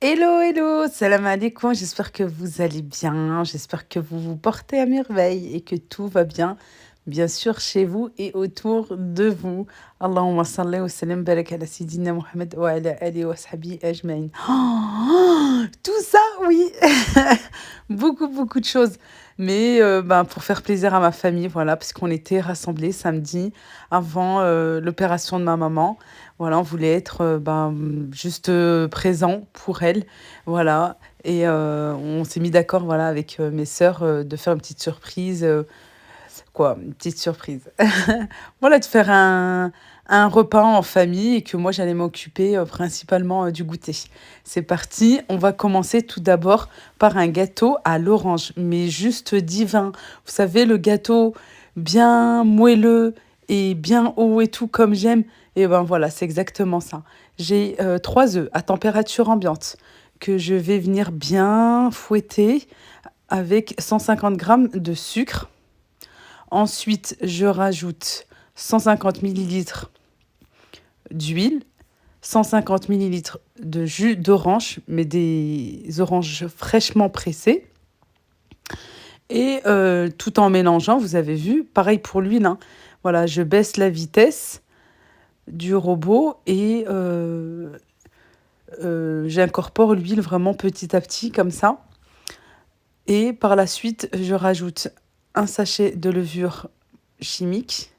Hello, hello, salam alaikum, j'espère que vous allez bien, j'espère que vous vous portez à merveille et que tout va bien sûr chez vous et autour de vous. Allahumma salli wa sallim barak ala Sayyidina Muhammad wa ala alihi wa sahbihi ajma'in. Tout ça, oui, beaucoup de choses. Mais ben, pour faire plaisir à ma famille, voilà, parce qu'on était rassemblés samedi avant l'opération de ma maman. Voilà, on voulait être, ben, juste, présent pour elle, voilà et on s'est mis d'accord, voilà, avec, mes sœurs, de faire une petite surprise, quoi, une petite surprise. Voilà, de faire un repas en famille et que moi j'allais m'occuper, principalement, du goûter. C'est parti, on va commencer tout d'abord par un gâteau à l'orange, mais juste divin. Vous savez, le gâteau bien moelleux et bien haut et tout comme j'aime? Et ben voilà, c'est exactement ça. J'ai, 3 œufs à température ambiante que je vais venir bien fouetter avec 150 grammes de sucre. Ensuite, je rajoute 150 millilitres d'huile, 150 millilitres de jus d'orange, mais des oranges fraîchement pressées. Et tout en mélangeant, vous avez vu, pareil pour l'huile, hein. Voilà, je baisse la vitesse du robot et j'incorpore l'huile vraiment petit à petit comme ça. Et par la suite, je rajoute un sachet de levure chimique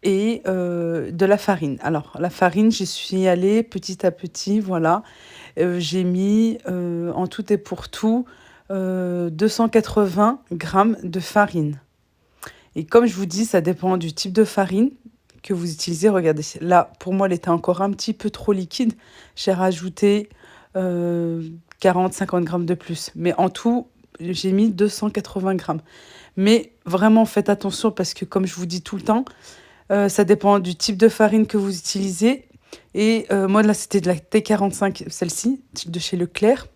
et de la farine. Alors la farine, j'y suis allée petit à petit, voilà. J'ai mis, en tout et pour tout, 280 grammes de farine et comme je vous dis, ça dépend du type de farine que vous utilisez. Regardez, là, pour moi, elle était encore un petit peu trop liquide. J'ai rajouté, 40-50 grammes de plus, mais en tout, j'ai mis 280 grammes. Mais vraiment, faites attention parce que comme je vous dis tout le temps, ça dépend du type de farine que vous utilisez et moi là, c'était de la T45, celle-ci, de chez Leclerc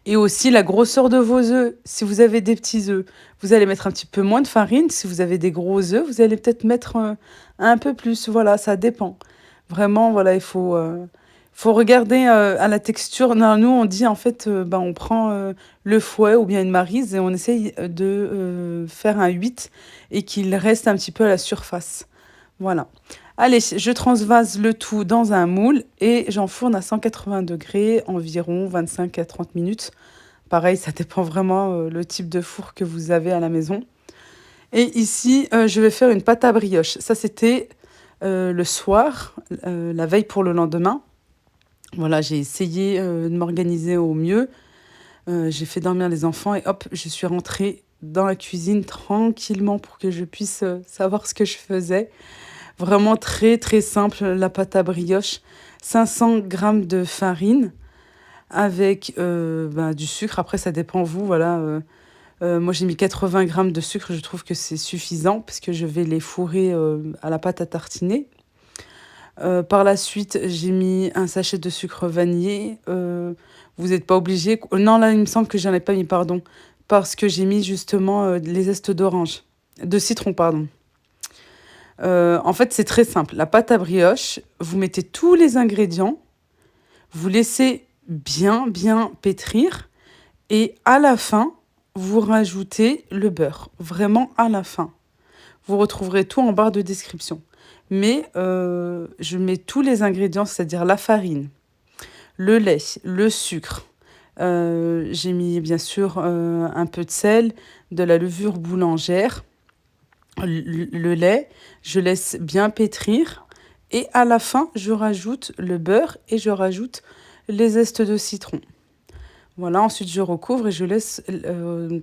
et aussi la grosseur de vos œufs. Si vous avez des petits œufs, vous allez mettre un petit peu moins de farine. Si vous avez des gros œufs, vous allez peut-être mettre, un peu plus. Voilà, ça dépend. Vraiment, voilà, faut regarder, à la texture. Non, nous, on dit en fait, ben, on prend, le fouet ou bien une maryse et on essaye, de, faire un 8 et qu'il reste un petit peu à la surface. Voilà. Allez, je transvase le tout dans un moule et j'enfourne à 180 degrés environ 25 à 30 minutes. Pareil, ça dépend vraiment le type de four que vous avez à la maison. Et ici, je vais faire une pâte à brioche. Ça, c'était le soir, la veille pour le lendemain. Voilà, j'ai essayé de m'organiser au mieux. J'ai fait dormir les enfants et hop, je suis rentrée dans la cuisine tranquillement pour que je puisse savoir ce que je faisais. Vraiment très simple, la pâte à brioche. 500 grammes de farine avec ben, du sucre. Après, ça dépend vous, voilà. Moi, j'ai mis 80 grammes de sucre. Je trouve que c'est suffisant parce que je vais les fourrer à la pâte à tartiner. Par la suite, j'ai mis un sachet de sucre vanillé. Vous n'êtes pas obligé. Non, là, il me semble que j'en ai pas mis, pardon. Parce que j'ai mis justement les zestes d'orange. De citron, pardon. En fait, c'est très simple. La pâte à brioche, vous mettez tous les ingrédients, vous laissez bien pétrir et à la fin, vous rajoutez le beurre. Vraiment à la fin. Vous retrouverez tout en barre de description. Mais je mets tous les ingrédients, c'est-à-dire la farine, le lait, le sucre. J'ai mis bien sûr un peu de sel, de la levure boulangère, le lait, je laisse bien pétrir et à la fin, je rajoute le beurre et je rajoute les zestes de citron. Voilà, ensuite je recouvre et je laisse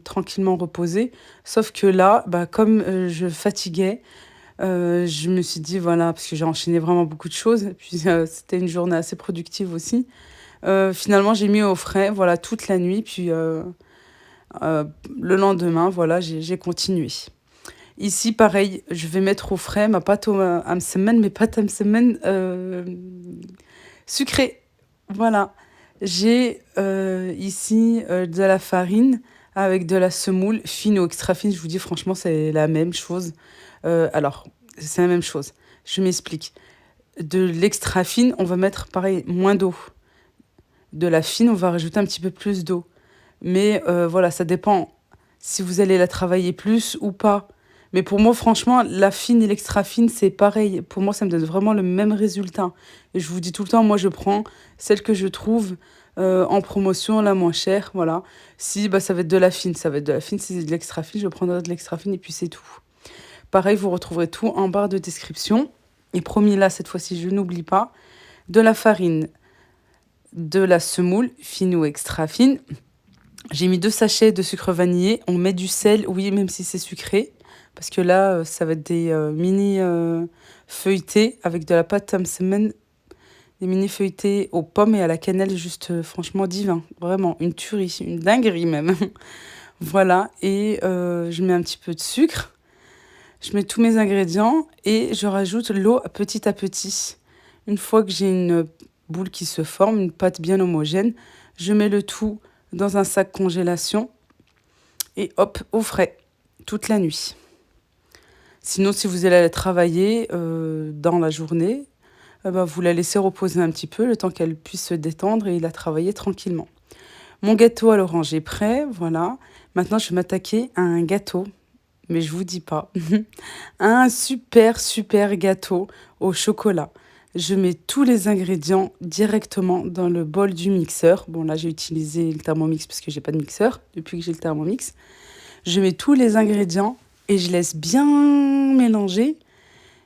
tranquillement reposer. Sauf que là, bah, comme je fatiguais, je me suis dit, voilà, parce que j'ai enchaîné vraiment beaucoup de choses, et puis c'était une journée assez productive aussi. Finalement, j'ai mis au frais, voilà, toute la nuit, puis euh, le lendemain, voilà, j'ai continué. Ici, pareil, je vais mettre au frais ma pâte à msemen, mes pâtes à msemen sucrées. Voilà. J'ai ici de la farine avec de la semoule fine ou extra fine. Je vous dis franchement, c'est la même chose. Alors, c'est la même chose. Je m'explique. De l'extra fine, on va mettre pareil moins d'eau. de la fine, on va rajouter un petit peu plus d'eau. Mais voilà, ça dépend si vous allez la travailler plus ou pas. Mais pour moi, franchement, la fine et l'extra fine, c'est pareil. Pour moi, ça me donne vraiment le même résultat. Et je vous dis tout le temps, moi, je prends celle que je trouve en promotion, la moins chère. Voilà. Si bah, ça va être de la fine, ça va être de la fine. Si c'est de l'extra fine, je prendrai de l'extra fine et puis c'est tout. Pareil, vous retrouverez tout en barre de description. Et promis, là, cette fois-ci, je n'oublie pas, de la farine, de la semoule, fine ou extra fine. J'ai mis 2 sachets de sucre vanillé. On met du sel, oui, même si c'est sucré. Parce que là, ça va être des mini feuilletés avec de la pâte Tamsemen. Des mini feuilletés aux pommes et à la cannelle, juste franchement divin. Vraiment, une tuerie, une dinguerie même. Voilà, et je mets un petit peu de sucre. Je mets tous mes ingrédients et je rajoute l'eau petit à petit. Une fois que j'ai une boule qui se forme, une pâte bien homogène, je mets le tout dans un sac congélation et hop, au frais, toute la nuit. Sinon, si vous allez la travailler dans la journée, vous la laissez reposer un petit peu, le temps qu'elle puisse se détendre et la travailler tranquillement. Mon gâteau à l'orange est prêt, voilà. Maintenant, je vais m'attaquer à un gâteau, mais je vous dis pas. Un super, super gâteau au chocolat. Je mets tous les ingrédients directement dans le bol du mixeur. Bon, là, j'ai utilisé le Thermomix parce que j'ai pas de mixeur depuis que j'ai le Thermomix. Je mets tous les ingrédients et je laisse bien mélanger.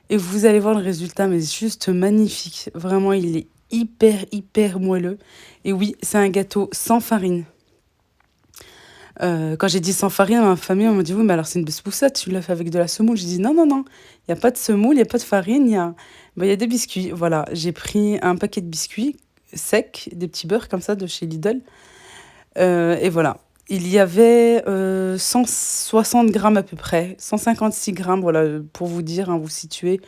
Et vous allez voir le résultat, mais c'est juste magnifique. Vraiment, il est hyper, hyper moelleux. Et oui, c'est un gâteau sans farine. Quand j'ai dit sans farine, ma famille m'a dit oui, mais alors c'est une besboussade, tu l'as fait avec de la semoule. J'ai dit non, non, non, il n'y a pas de semoule, il n'y a pas de farine, il y a des biscuits. Voilà, j'ai pris un paquet de biscuits secs, des petits beurres comme ça de chez Lidl. Et voilà, il y avait 160 grammes à peu près, 156 grammes, voilà, pour vous dire, hein, vous situer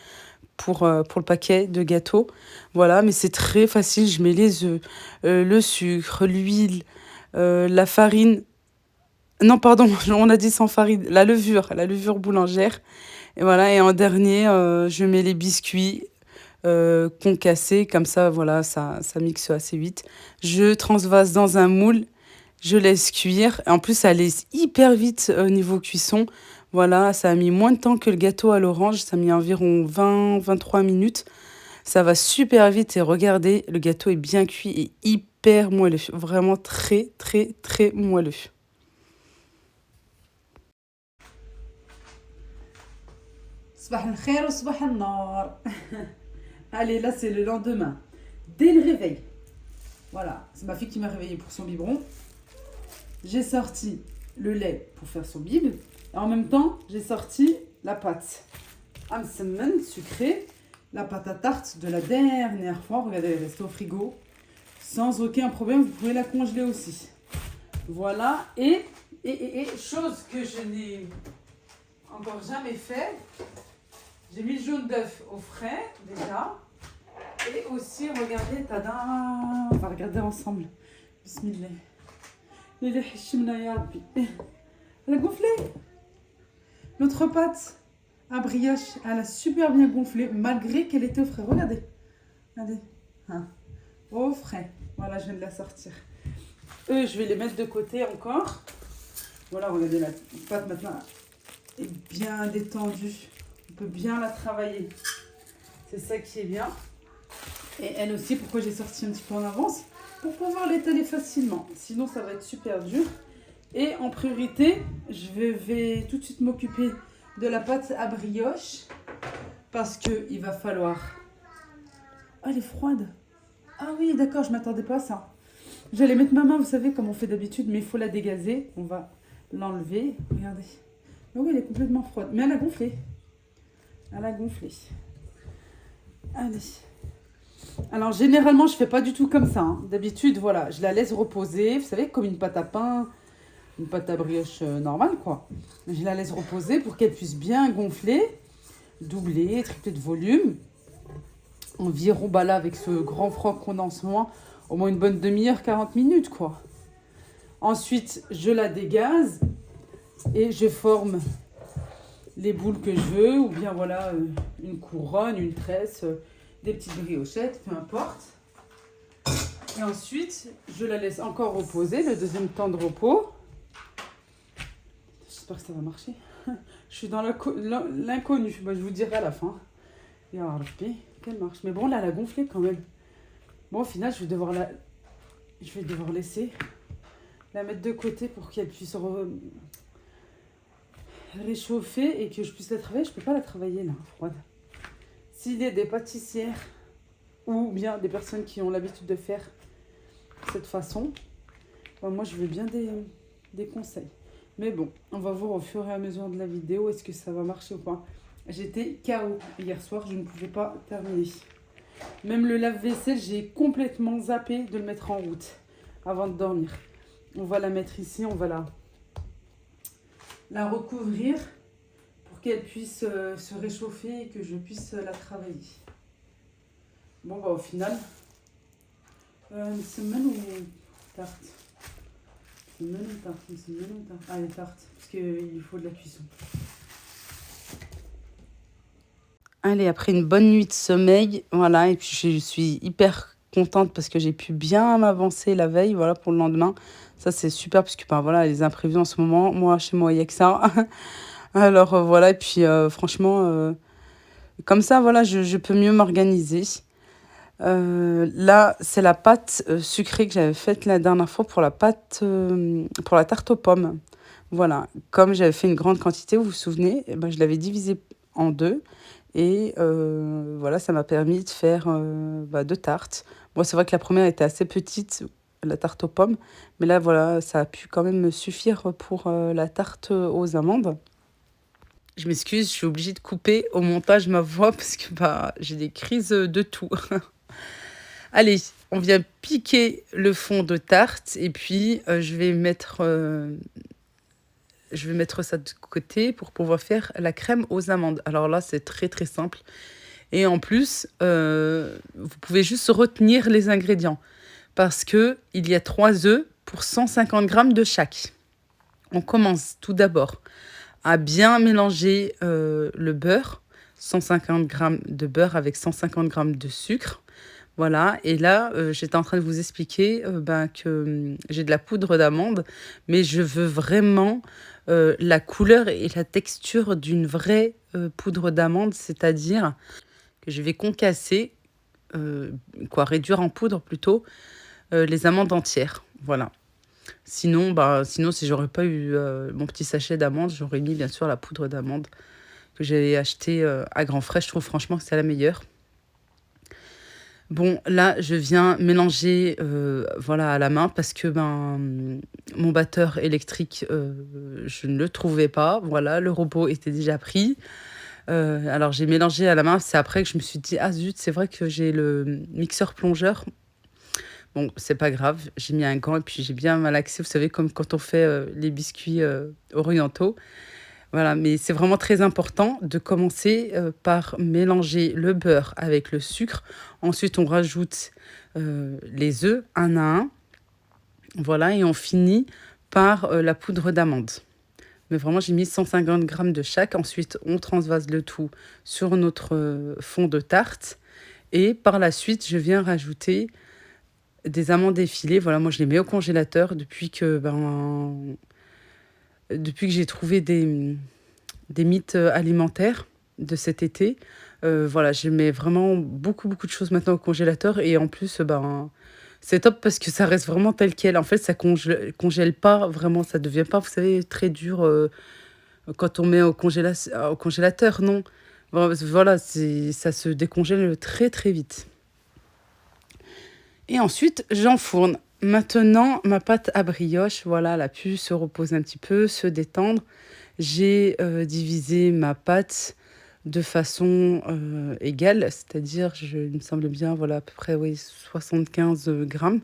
pour le paquet de gâteaux. Voilà, mais c'est très facile, je mets les œufs, le sucre, l'huile, la farine. Non, pardon, on a dit sans farine, la levure boulangère. Et voilà, et en dernier, je mets les biscuits concassés, comme ça, voilà, ça mixe assez vite. Je transvase dans un moule, je laisse cuire. Et en plus, ça laisse hyper vite au niveau cuisson. Voilà, ça a mis moins de temps que le gâteau à l'orange, ça a mis environ 20-23 minutes. Ça va super vite et regardez, le gâteau est bien cuit et hyper moelleux. Vraiment très, très, très moelleux. صباح الخير وصباح النور. Allez, là, c'est le lendemain. Dès le réveil. Voilà, c'est ma fille qui m'a réveillée pour son biberon. J'ai sorti le lait pour faire son bib. Et en même temps, j'ai sorti la pâte. Amsemen, sucrée. La pâte à tarte de la dernière fois. Regardez, elle est restée au frigo. Sans aucun problème, vous pouvez la congeler aussi. Voilà. Et chose que je n'ai encore jamais fait. J'ai mis le jaune d'œuf au frais, déjà. Et aussi, regardez, tada. On va regarder ensemble. Bismillah. Elle a gonflé. Notre pâte à brioche, elle a super bien gonflé, malgré qu'elle était au frais. Regardez. Regardez. Hein. Au frais. Voilà, je viens de la sortir. Eux, je vais les mettre de côté encore. Voilà, regardez, la pâte maintenant est bien détendue. On peut bien la travailler. C'est ça qui est bien. Et elle aussi, pourquoi j'ai sorti un petit peu en avance? Pour pouvoir l'étaler facilement. Sinon, ça va être super dur. Et en priorité, je vais tout de suite m'occuper de la pâte à brioche. Parce qu'il va falloir... Ah, elle est froide. Ah oui, d'accord, je ne m'attendais pas à ça. J'allais mettre ma main, vous savez, comme on fait d'habitude, mais il faut la dégazer. On va l'enlever. Regardez. Ah oui, elle est complètement froide. Mais elle a gonflé. Elle a gonflé. Allez. Alors, généralement, je ne fais pas du tout comme ça. Hein. D'habitude, voilà, je la laisse reposer. Vous savez, comme une pâte à pain, une pâte à brioche normale, quoi. Je la laisse reposer pour qu'elle puisse bien gonfler, doubler, tripler de volume. Environ, bah là, avec ce grand froid qu'on a en ce moment, au moins une bonne demi-heure, 40 minutes, quoi. Ensuite, je la dégaze et je forme les boules que je veux, ou bien voilà, une couronne, une tresse, des petites briochettes, peu importe. Et ensuite, je la laisse encore reposer, le deuxième temps de repos. J'espère que ça va marcher. Je suis dans l'inconnu. Bah, je vous dirai à la fin. Et alors, qu'elle marche. Mais bon, là, elle a gonflé quand même. Bon, au final, je vais devoir laisser la mettre de côté pour qu'elle puisse réchauffer et que je puisse la travailler. Je peux pas la travailler là, froide. S'il y a des pâtissières ou bien des personnes qui ont l'habitude de faire cette façon, bah, moi, je veux bien des conseils. Mais bon, on va voir au fur et à mesure de la vidéo est-ce que ça va marcher ou pas. J'étais KO hier soir, je ne pouvais pas terminer. Même le lave-vaisselle, j'ai complètement zappé de le mettre en route avant de dormir. On va la mettre ici, on va la recouvrir pour qu'elle puisse se réchauffer et que je puisse la travailler. Bon, bah au final, une semaine ou tarte? Une semaine ou tarte? Une semaine ou tarte? Ah, les tartes, parce qu'il faut de la cuisson. Allez, après une bonne nuit de sommeil, voilà, et puis je suis hyper contente parce que j'ai pu bien m'avancer la veille, voilà, pour le lendemain. Ça, c'est super, parce que, ben, voilà, les imprévus en ce moment, moi, chez moi, il n'y a que ça. Alors, voilà, et puis, franchement, comme ça, voilà, je peux mieux m'organiser. Là, c'est la pâte sucrée que j'avais faite la dernière fois pour pour la tarte aux pommes. Voilà, comme j'avais fait une grande quantité, vous vous souvenez, eh ben, je l'avais divisée en deux. Et voilà, ça m'a permis de faire deux tartes. Bon, c'est vrai que la première était assez petite, la tarte aux pommes. Mais là, voilà, ça a pu quand même me suffire pour la tarte aux amandes. Je m'excuse, je suis obligée de couper au montage ma voix parce que bah, j'ai des crises de tout. Allez, on vient piquer le fond de tarte et puis je vais mettre ça de côté pour pouvoir faire la crème aux amandes. Alors là, c'est très très simple. Et en plus, vous pouvez juste retenir les ingrédients parce qu'il y a 3 œufs pour 150 grammes de chaque. On commence tout d'abord à bien mélanger le beurre, 150 grammes de beurre avec 150 grammes de sucre. Voilà, et là, j'étais en train de vous expliquer que j'ai de la poudre d'amande, mais je veux vraiment la couleur et la texture d'une vraie poudre d'amande, c'est-à-dire que je vais concasser, réduire en poudre plutôt, les amandes entières. Voilà. Sinon, si j'aurais pas eu mon petit sachet d'amandes, j'aurais mis bien sûr la poudre d'amande que j'avais achetée à Grand Frais. Je trouve franchement que c'est la meilleure. Bon, là, je viens mélanger à la main parce que mon batteur électrique, je ne le trouvais pas. Voilà, le robot était déjà pris. Alors, j'ai mélangé à la main. C'est après que je me suis dit, ah zut, c'est vrai que j'ai le mixeur plongeur. Bon, c'est pas grave. J'ai mis un gant et puis j'ai bien malaxé. Vous savez, comme quand on fait les biscuits orientaux. Voilà, mais c'est vraiment très important de commencer par mélanger le beurre avec le sucre. Ensuite, on rajoute les œufs un à un. Voilà, et on finit par la poudre d'amande. Mais vraiment, j'ai mis 150 grammes de chaque. Ensuite, on transvase le tout sur notre fond de tarte. Et par la suite, je viens rajouter des amandes effilées. Voilà, moi, je les mets au congélateur depuis que j'ai trouvé des mythes alimentaires de cet été. Voilà, je mets vraiment beaucoup, beaucoup de choses maintenant au congélateur. Et en plus, c'est top parce que ça reste vraiment tel quel. En fait, ça congèle pas vraiment. Ça devient pas, vous savez, très dur quand on met au congélateur. Non. Voilà, ça se décongèle très, très vite. Et ensuite, j'enfourne. Maintenant, ma pâte à brioche, voilà, elle a pu se reposer un petit peu, se détendre. J'ai divisé ma pâte de façon égale, c'est-à-dire, il me semble bien, voilà, à peu près 75 grammes,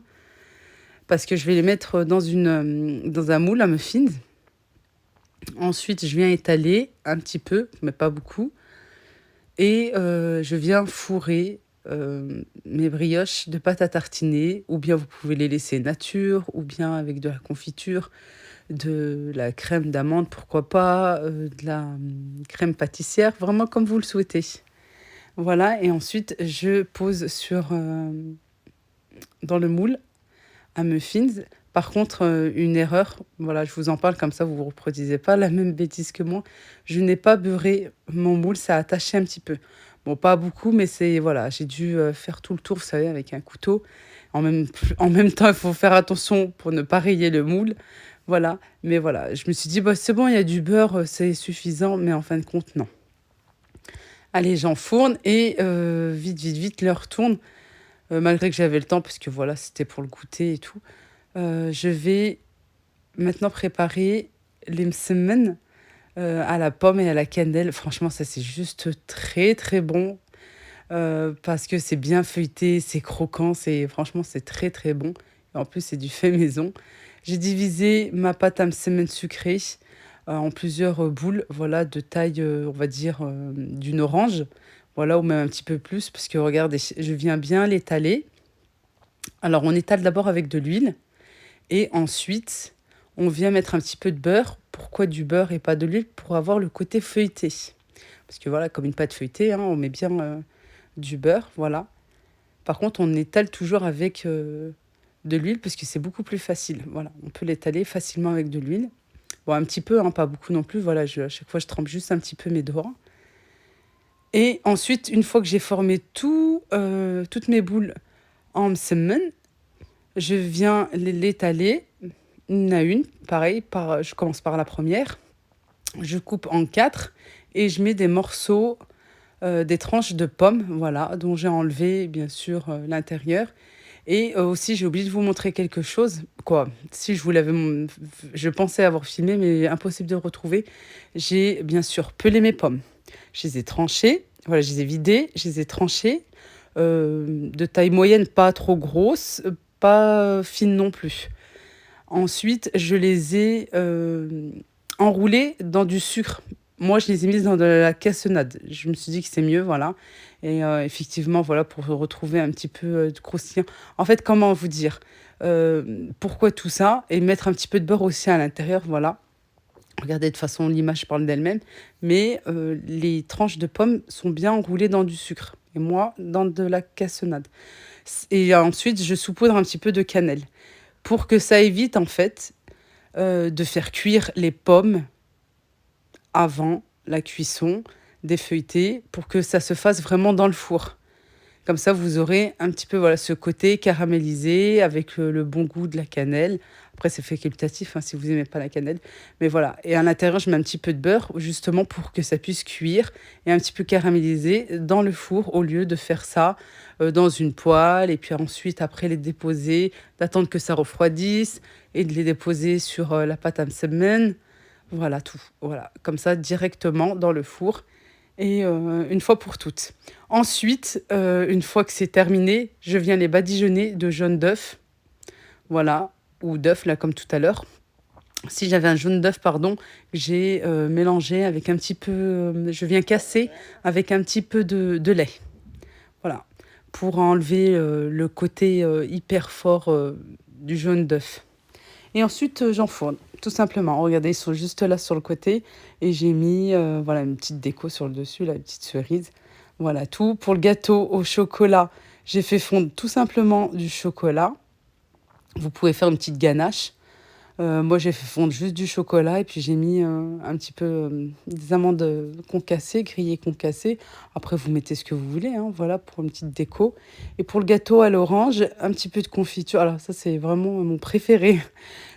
parce que je vais les mettre dans un moule à muffins. Ensuite, je viens étaler un petit peu, mais pas beaucoup, et je viens fourrer mes brioches de pâte à tartiner, ou bien vous pouvez les laisser nature, ou bien avec de la confiture, de la crème d'amande, pourquoi pas, de la crème pâtissière, vraiment comme vous le souhaitez. Voilà, et ensuite je pose sur dans le moule à muffins. Par contre, une erreur, voilà, je vous en parle comme ça, vous ne reproduisez pas la même bêtise que moi. Je n'ai pas beurré mon moule, ça a attaché un petit peu. Bon, pas beaucoup, mais c'est voilà, j'ai dû faire tout le tour, vous savez, avec un couteau. En même, en même temps, il faut faire attention pour ne pas rayer le moule. Voilà, mais voilà, je me suis dit, bah, c'est bon, il y a du beurre, c'est suffisant, mais en fin de compte, non. Allez, j'enfourne et vite, vite, vite, l'heure tourne, malgré que j'avais le temps, parce que voilà, c'était pour le goûter et tout. Je vais maintenant préparer les msemen à la pomme et à la cannelle. Franchement, ça, c'est juste très, très bon parce que c'est bien feuilleté, c'est croquant, franchement, c'est très, très bon. Et en plus, c'est du fait maison. J'ai divisé ma pâte à msemen sucrée en plusieurs boules, voilà, de taille, on va dire, d'une orange. Voilà, ou même un petit peu plus, parce que regardez, je viens bien l'étaler. Alors, on étale d'abord avec de l'huile. Et ensuite, on vient mettre un petit peu de beurre. Pourquoi du beurre et pas de l'huile? Pour avoir le côté feuilleté. Parce que voilà, comme une pâte feuilletée, hein, on met bien du beurre, voilà. Par contre, on étale toujours avec de l'huile parce que c'est beaucoup plus facile. Voilà, on peut l'étaler facilement avec de l'huile. Bon, un petit peu, hein, pas beaucoup non plus. Voilà, à chaque fois, je trempe juste un petit peu mes doigts. Et ensuite, une fois que j'ai formé toutes mes boules en msemen, je viens l'étaler une à une. Pareil, je commence par la première. Je coupe en quatre et je mets des morceaux, des tranches de pommes, voilà, dont j'ai enlevé bien sûr l'intérieur. Et aussi, j'ai oublié de vous montrer quelque chose. Quoi, si je vous l'avais, je pensais avoir filmé, mais impossible de le retrouver. J'ai bien sûr pelé mes pommes. Je les ai tranchées, voilà, je les ai vidées, je les ai tranchées de taille moyenne, pas trop grosse, pas fine non plus. Ensuite, je les ai enroulées dans du sucre. Moi, je les ai mises dans de la cassonade. Je me suis dit que c'est mieux, voilà. Et effectivement, voilà, pour retrouver un petit peu de croustillant. En fait, comment vous dire pourquoi tout ça? Et mettre un petit peu de beurre aussi à l'intérieur, voilà. Regardez, de toute façon, l'image parle d'elle-même. Mais les tranches de pommes sont bien enroulées dans du sucre. Et moi, dans de la cassonade. Et ensuite, je saupoudre un petit peu de cannelle pour que ça évite en fait de faire cuire les pommes avant la cuisson des feuilletés pour que ça se fasse vraiment dans le four. Comme ça, vous aurez un petit peu voilà, ce côté caramélisé avec le bon goût de la cannelle. Après, c'est facultatif hein, si vous n'aimez pas la cannelle. Mais voilà. Et à l'intérieur, je mets un petit peu de beurre justement pour que ça puisse cuire et un petit peu caraméliser dans le four au lieu de faire ça dans une poêle et puis ensuite, après, les déposer, d'attendre que ça refroidisse et de les déposer sur la pâte à msemen. Voilà tout. Voilà. Comme ça, directement dans le four et une fois pour toutes. Ensuite, une fois que c'est terminé, je viens les badigeonner de jaune d'œuf, voilà, ou d'œuf, là, comme tout à l'heure. Si j'avais un jaune d'œuf, pardon, j'ai mélangé avec un petit peu, je viens casser avec un petit peu de lait, voilà, pour enlever le côté hyper fort du jaune d'œuf. Et ensuite, j'enfourne, tout simplement. Regardez, ils sont juste là sur le côté. Et j'ai mis voilà, une petite déco sur le dessus, la petite cerise. Voilà, tout. Pour le gâteau au chocolat, j'ai fait fondre tout simplement du chocolat. Vous pouvez faire une petite ganache. Moi, j'ai fait fondre juste du chocolat et puis j'ai mis un petit peu des amandes concassées, grillées concassées. Après, vous mettez ce que vous voulez, hein, voilà, pour une petite déco. Et pour le gâteau à l'orange, un petit peu de confiture. Alors ça, c'est vraiment mon préféré.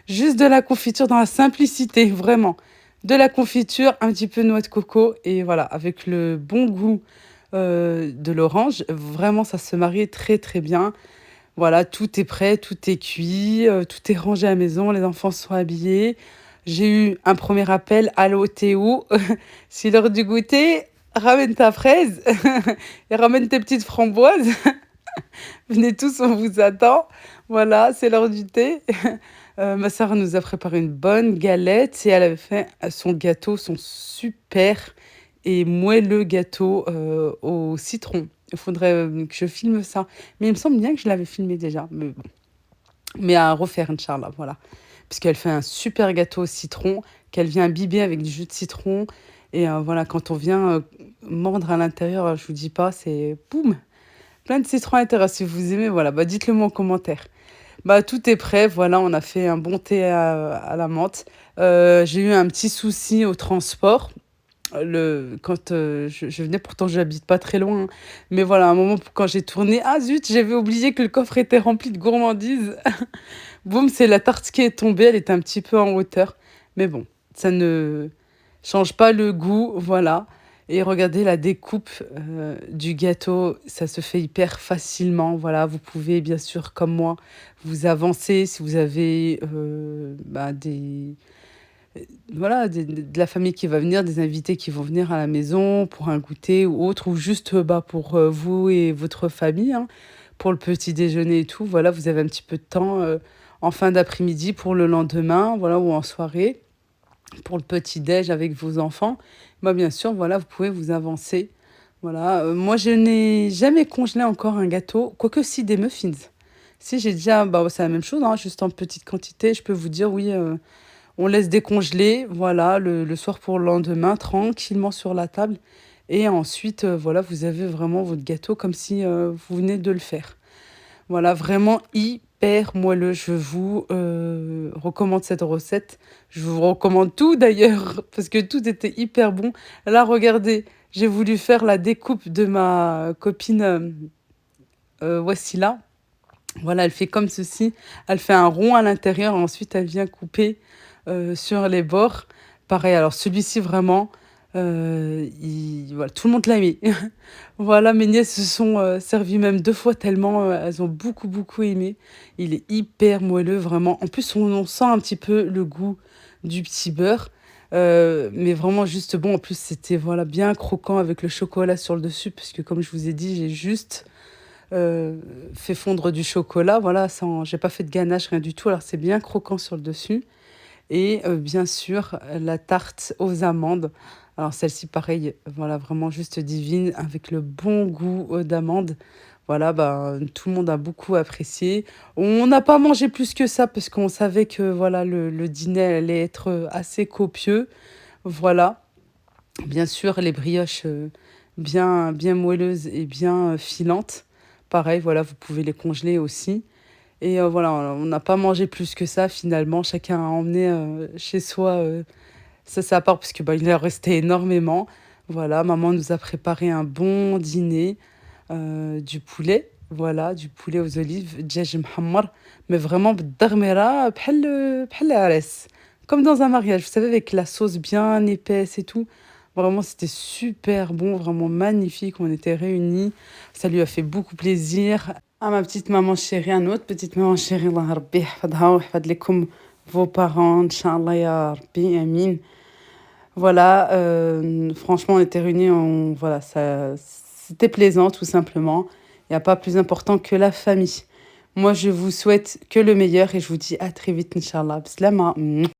Juste de la confiture dans la simplicité, vraiment. De la confiture, un petit peu de noix de coco et voilà, avec le bon goût de l'orange, vraiment, ça se marie très très bien. Voilà, tout est prêt, tout est cuit, tout est rangé à la maison, les enfants sont habillés. J'ai eu un premier appel, allô Théo, c'est l'heure du goûter, ramène ta fraise et ramène tes petites framboises. Venez tous, on vous attend. Voilà, c'est l'heure du thé. Ma sœur nous a préparé une bonne galette et elle avait fait son gâteau, son super et moelleux gâteau au citron. Il faudrait que je filme ça. Mais il me semble bien que je l'avais filmé déjà. Mais, bon. Mais à refaire, Inch'Allah, voilà. Puisqu'elle fait un super gâteau au citron qu'elle vient imbiber avec du jus de citron. Et voilà, quand on vient mordre à l'intérieur, je vous dis pas, c'est boum. Plein de citron à l'intérieur. Si vous aimez, voilà, bah, dites-le moi en commentaire. Bah, tout est prêt, voilà, on a fait un bon thé à la menthe. J'ai eu un petit souci au transport. Quand je venais, pourtant j'habite pas très loin, hein. Mais voilà, à un moment, quand j'ai tourné, ah zut, j'avais oublié que le coffre était rempli de gourmandises. Boum, c'est la tarte qui est tombée, elle était un petit peu en hauteur. Mais bon, ça ne change pas le goût, voilà. Et regardez la découpe du gâteau, ça se fait hyper facilement. Voilà, vous pouvez bien sûr, comme moi, vous avancer si vous avez bah, voilà, de la famille qui va venir, des invités qui vont venir à la maison pour un goûter ou autre, ou juste bah, pour vous et votre famille, hein, pour le petit déjeuner et tout. Voilà, vous avez un petit peu de temps en fin d'après-midi pour le lendemain, voilà, ou en soirée, pour le petit déj avec vos enfants. Bah, bien sûr, voilà, vous pouvez vous avancer. Voilà, moi je n'ai jamais congelé encore un gâteau, quoique si des muffins. Si j'ai déjà, bah, c'est la même chose, hein, juste en petite quantité, je peux vous dire oui. On laisse décongeler, voilà, le soir pour le lendemain, tranquillement sur la table. Et ensuite, voilà, vous avez vraiment votre gâteau comme si vous venez de le faire. Voilà, vraiment hyper moelleux. Je vous recommande cette recette. Je vous recommande tout d'ailleurs, parce que tout était hyper bon. Là, regardez, j'ai voulu faire la découpe de ma copine Wassila. Voilà, elle fait comme ceci. Elle fait un rond à l'intérieur, ensuite elle vient couper sur les bords. Pareil, alors celui-ci vraiment, voilà, tout le monde l'a mis. Voilà, mes nièces se sont servies même 2 fois tellement elles ont beaucoup, beaucoup aimé. Il est hyper moelleux, vraiment. En plus, on sent un petit peu le goût du petit beurre. Mais vraiment juste bon. En plus, c'était voilà, bien croquant avec le chocolat sur le dessus, puisque comme je vous ai dit, j'ai juste fait fondre du chocolat, voilà, sans j'ai pas fait de ganache, rien du tout, alors c'est bien croquant sur le dessus et bien sûr, la tarte aux amandes. Alors celle-ci pareil, voilà, vraiment juste divine avec le bon goût, d'amandes. Voilà, bah, tout le monde a beaucoup apprécié. On n'a pas mangé plus que ça parce qu'on savait que, voilà, le dîner allait être, assez copieux. Voilà. Bien sûr, les brioches, bien moelleuses et bien, filantes. Pareil, voilà, vous pouvez les congeler aussi et voilà, on n'a pas mangé plus que ça finalement. Chacun a emmené, chez soi, ça à part parce que, bah, il en restait énormément. Voilà, maman nous a préparé un bon dîner, du poulet, voilà, du poulet aux olives, دجاج محمر, mais vraiment بالدغمرة بحال العراس, comme dans un mariage, vous savez, avec la sauce bien épaisse et tout. Vraiment, c'était super bon, vraiment magnifique. On était réunis. Ça lui a fait beaucoup plaisir. À ma petite maman chérie, à notre petite maman chérie, Allah Rabbi يحفظها ويحفظ لكم vos parents, Inch'Allah ya Rabbi, Amin. Voilà, franchement, on était réunis, voilà, c'était plaisant, tout simplement. Il n'y a pas plus important que la famille. Moi, je vous souhaite que le meilleur et je vous dis à très vite, Inch'Allah. Bislama.